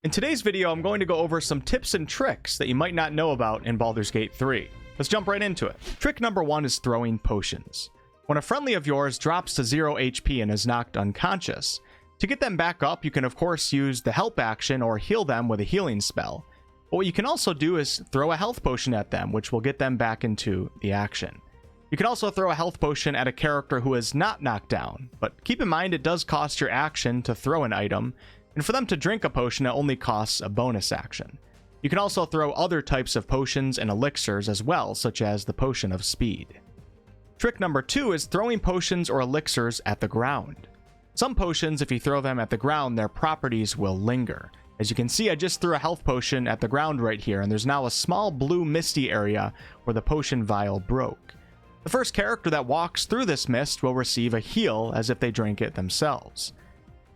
In today's video, I'm going to go over some tips and tricks that you might not know about in Baldur's Gate 3. Let's jump right into it. Trick number 1 is throwing potions. When a friendly of yours drops to 0 HP and is knocked unconscious, to get them back up, you can of course use the help action or heal them with a healing spell. But what you can also do is throw a health potion at them, which will get them back into the action. You can also throw a health potion at a character who is not knocked down, but keep in mind it does cost your action to throw an item, and for them to drink a potion, it only costs a bonus action. You can also throw other types of potions and elixirs as well, such as the potion of speed. Trick number 2 is throwing potions or elixirs at the ground. Some potions, if you throw them at the ground, their properties will linger. As you can see, I just threw a health potion at the ground right here, and there's now a small blue misty area where the potion vial broke. The first character that walks through this mist will receive a heal as if they drank it themselves.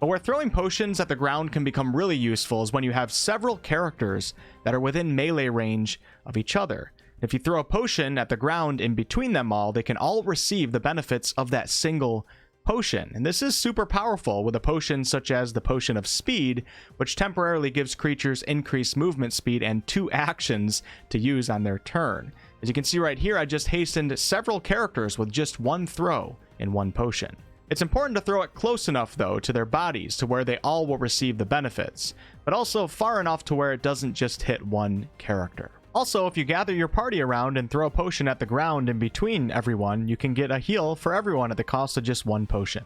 But where throwing potions at the ground can become really useful is when you have several characters that are within melee range of each other. If you throw a potion at the ground in between them all, they can all receive the benefits of that single potion. And this is super powerful with a potion such as the potion of speed, which temporarily gives creatures increased movement speed and 2 actions to use on their turn. As you can see right here, I just hastened several characters with just one throw in one potion. It's important to throw it close enough, though, to their bodies to where they all will receive the benefits, but also far enough to where it doesn't just hit one character. Also, if you gather your party around and throw a potion at the ground in between everyone, you can get a heal for everyone at the cost of just one potion.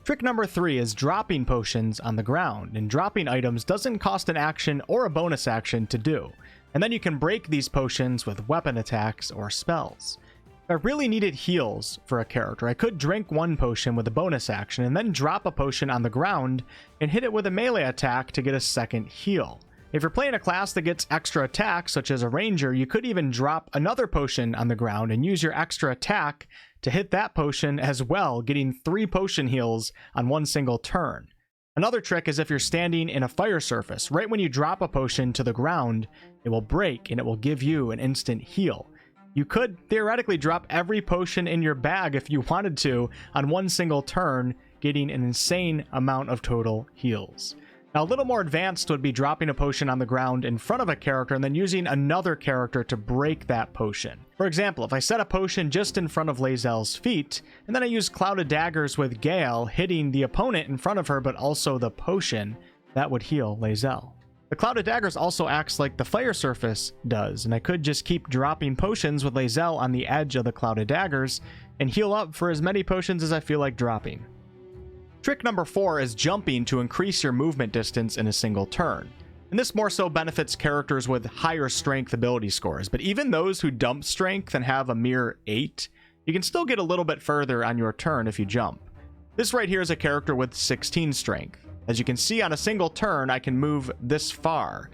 Trick number 3 is dropping potions on the ground, and dropping items doesn't cost an action or a bonus action to do, and then you can break these potions with weapon attacks or spells. If I really needed heals for a character, I could drink one potion with a bonus action and then drop a potion on the ground and hit it with a melee attack to get a second heal. If you're playing a class that gets extra attacks, such as a ranger, you could even drop another potion on the ground and use your extra attack to hit that potion as well, getting 3 potion heals on one single turn. Another trick is if you're standing in a fire surface, right when you drop a potion to the ground, it will break and it will give you an instant heal. You could theoretically drop every potion in your bag if you wanted to on one single turn, getting an insane amount of total heals. Now, a little more advanced would be dropping a potion on the ground in front of a character and then using another character to break that potion. For example, if I set a potion just in front of Lae'zel's feet, and then I use Clouded Daggers with Gale, hitting the opponent in front of her but also the potion, that would heal Lae'zel. The Clouded Daggers also acts like the fire surface does, and I could just keep dropping potions with Lae'zel on the edge of the Clouded Daggers and heal up for as many potions as I feel like dropping. Trick number 4 is jumping to increase your movement distance in a single turn. And this more so benefits characters with higher strength ability scores, but even those who dump strength and have a mere 8, you can still get a little bit further on your turn if you jump. This right here is a character with 16 strength. As you can see, on a single turn, I can move this far.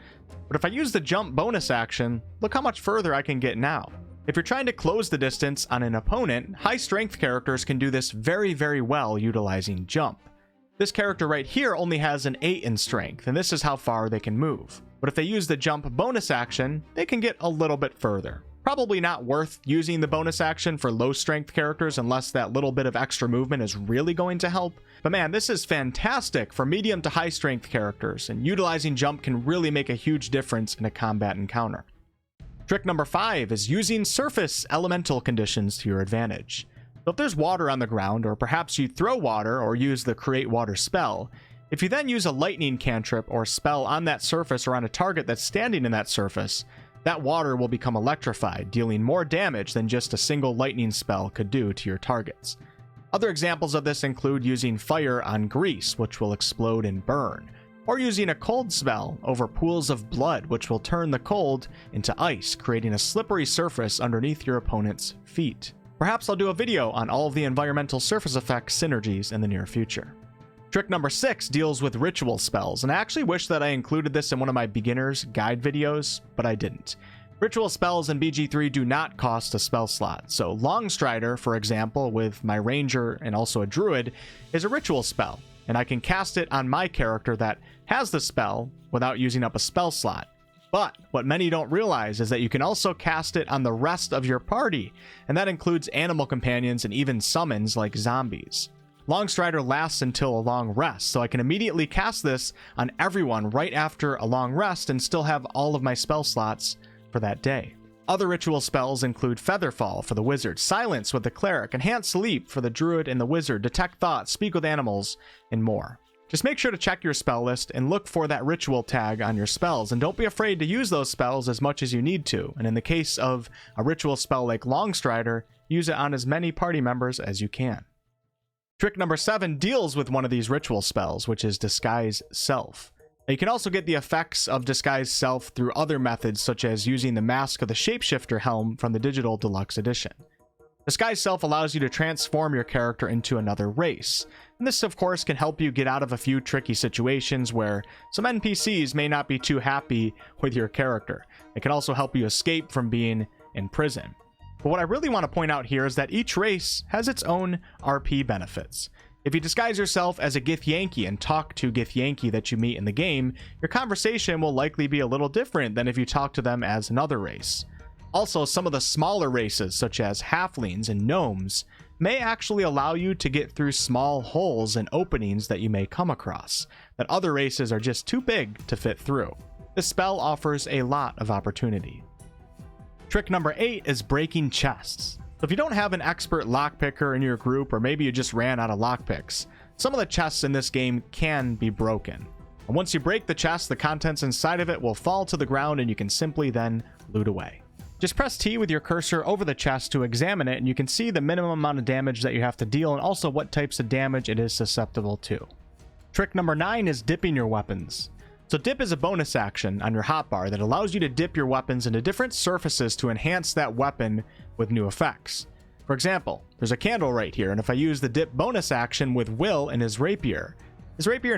But if I use the jump bonus action, look how much further I can get now. If you're trying to close the distance on an opponent, high strength characters can do this very, very well utilizing jump. This character right here only has an 8 in strength, and this is how far they can move. But if they use the jump bonus action, they can get a little bit further. Probably not worth using the bonus action for low strength characters unless that little bit of extra movement is really going to help. But man, this is fantastic for medium to high strength characters, and utilizing jump can really make a huge difference in a combat encounter. Trick number 5 is using surface elemental conditions to your advantage. So if there's water on the ground, or perhaps you throw water or use the create water spell, if you then use a lightning cantrip or spell on that surface or on a target that's standing in that surface, that water will become electrified, dealing more damage than just a single lightning spell could do to your targets. Other examples of this include using fire on grease, which will explode and burn, or using a cold spell over pools of blood, which will turn the cold into ice, creating a slippery surface underneath your opponent's feet. Perhaps I'll do a video on all of the environmental surface effects synergies in the near future. Trick number 6 deals with ritual spells, and I actually wish that I included this in one of my beginner's guide videos, but I didn't. Ritual spells in BG3 do not cost a spell slot, so Longstrider, for example, with my ranger and also a druid, is a ritual spell, and I can cast it on my character that has the spell without using up a spell slot. But what many don't realize is that you can also cast it on the rest of your party, and that includes animal companions and even summons like zombies. Longstrider lasts until a long rest, so I can immediately cast this on everyone right after a long rest and still have all of my spell slots for that day. Other ritual spells include Featherfall for the wizard, Silence with the cleric, Enhanced Sleep for the druid and the wizard, Detect Thoughts, Speak with Animals, and more. Just make sure to check your spell list and look for that ritual tag on your spells, and don't be afraid to use those spells as much as you need to, and in the case of a ritual spell like Longstrider, use it on as many party members as you can. Trick number 7 deals with one of these ritual spells, which is Disguise Self. Now, you can also get the effects of Disguise Self through other methods, such as using the Mask of the Shapeshifter helm from the Digital Deluxe Edition. Disguise Self allows you to transform your character into another race, and this of course can help you get out of a few tricky situations where some NPCs may not be too happy with your character. It can also help you escape from being in prison. But what I really want to point out here is that each race has its own RP benefits. If you disguise yourself as a Githyanki and talk to Githyanki that you meet in the game, your conversation will likely be a little different than if you talk to them as another race. Also, some of the smaller races, such as halflings and gnomes, may actually allow you to get through small holes and openings that you may come across, that other races are just too big to fit through. This spell offers a lot of opportunity. Trick number 8 is breaking chests. So if you don't have an expert lockpicker in your group, or maybe you just ran out of lockpicks, some of the chests in this game can be broken. And once you break the chest, the contents inside of it will fall to the ground and you can simply then loot away. Just press T with your cursor over the chest to examine it, and you can see the minimum amount of damage that you have to deal and also what types of damage it is susceptible to. Trick number 9 is dipping your weapons. So dip is a bonus action on your hotbar that allows you to dip your weapons into different surfaces to enhance that weapon with new effects. For example, there's a candle right here, and if I use the dip bonus action with Will and his rapier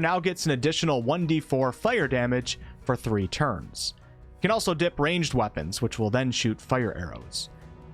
now gets an additional 1d4 fire damage for 3 turns. You can also dip ranged weapons, which will then shoot fire arrows.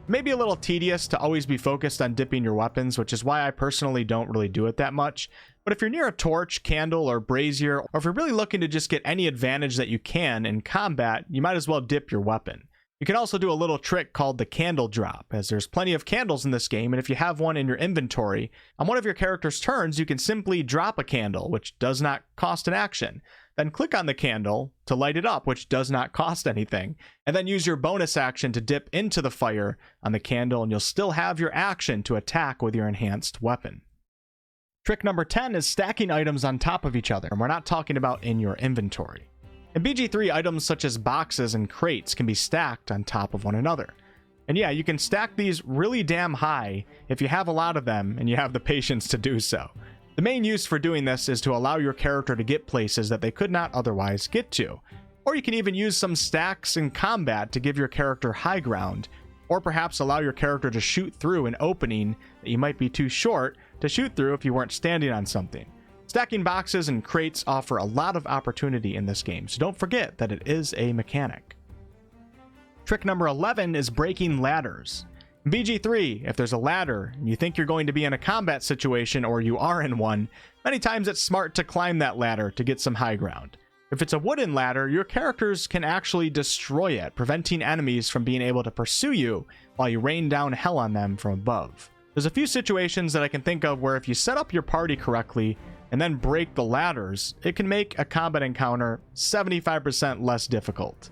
It may be a little tedious to always be focused on dipping your weapons, which is why I personally don't really do it that much. But if you're near a torch, candle, or brazier, or if you're really looking to just get any advantage that you can in combat, you might as well dip your weapon. You can also do a little trick called the candle drop, as there's plenty of candles in this game, and if you have one in your inventory, on one of your character's turns, you can simply drop a candle, which does not cost an action. Then click on the candle to light it up, which does not cost anything, and then use your bonus action to dip into the fire on the candle, and you'll still have your action to attack with your enhanced weapon. Trick number 10 is stacking items on top of each other, and we're not talking about in your inventory. In BG3, items such as boxes and crates can be stacked on top of one another. And yeah, you can stack these really damn high if you have a lot of them and you have the patience to do so. The main use for doing this is to allow your character to get places that they could not otherwise get to. Or you can even use some stacks in combat to give your character high ground, or perhaps allow your character to shoot through an opening that you might be too short to shoot through if you weren't standing on something. Stacking boxes and crates offer a lot of opportunity in this game, so don't forget that it is a mechanic. Trick number 11 is breaking ladders. In BG3, if there's a ladder and you think you're going to be in a combat situation or you are in one, many times it's smart to climb that ladder to get some high ground. If it's a wooden ladder, your characters can actually destroy it, preventing enemies from being able to pursue you while you rain down hell on them from above. There's a few situations that I can think of where if you set up your party correctly and then break the ladders, it can make a combat encounter 75% less difficult.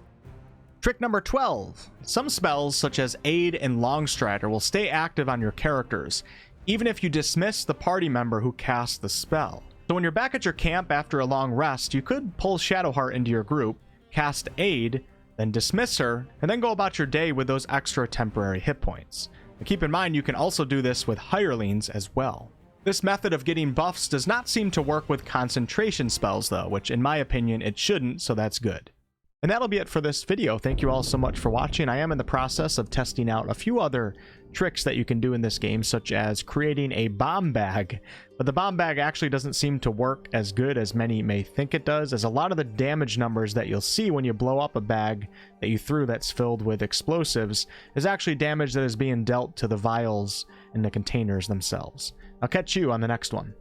Trick number 12. Some spells such as Aid and Longstrider will stay active on your characters, even if you dismiss the party member who cast the spell. So when you're back at your camp after a long rest, you could pull Shadowheart into your group, cast Aid, then dismiss her, and then go about your day with those extra temporary hit points. And keep in mind you can also do this with hirelings as well. This method of getting buffs does not seem to work with concentration spells though, which in my opinion it shouldn't, so that's good. And that'll be it for this video. Thank you all so much for watching. I am in the process of testing out a few other tricks that you can do in this game, such as creating a bomb bag. But the bomb bag actually doesn't seem to work as good as many may think it does, as a lot of the damage numbers that you'll see when you blow up a bag that you threw that's filled with explosives is actually damage that is being dealt to the vials and the containers themselves. I'll catch you on the next one.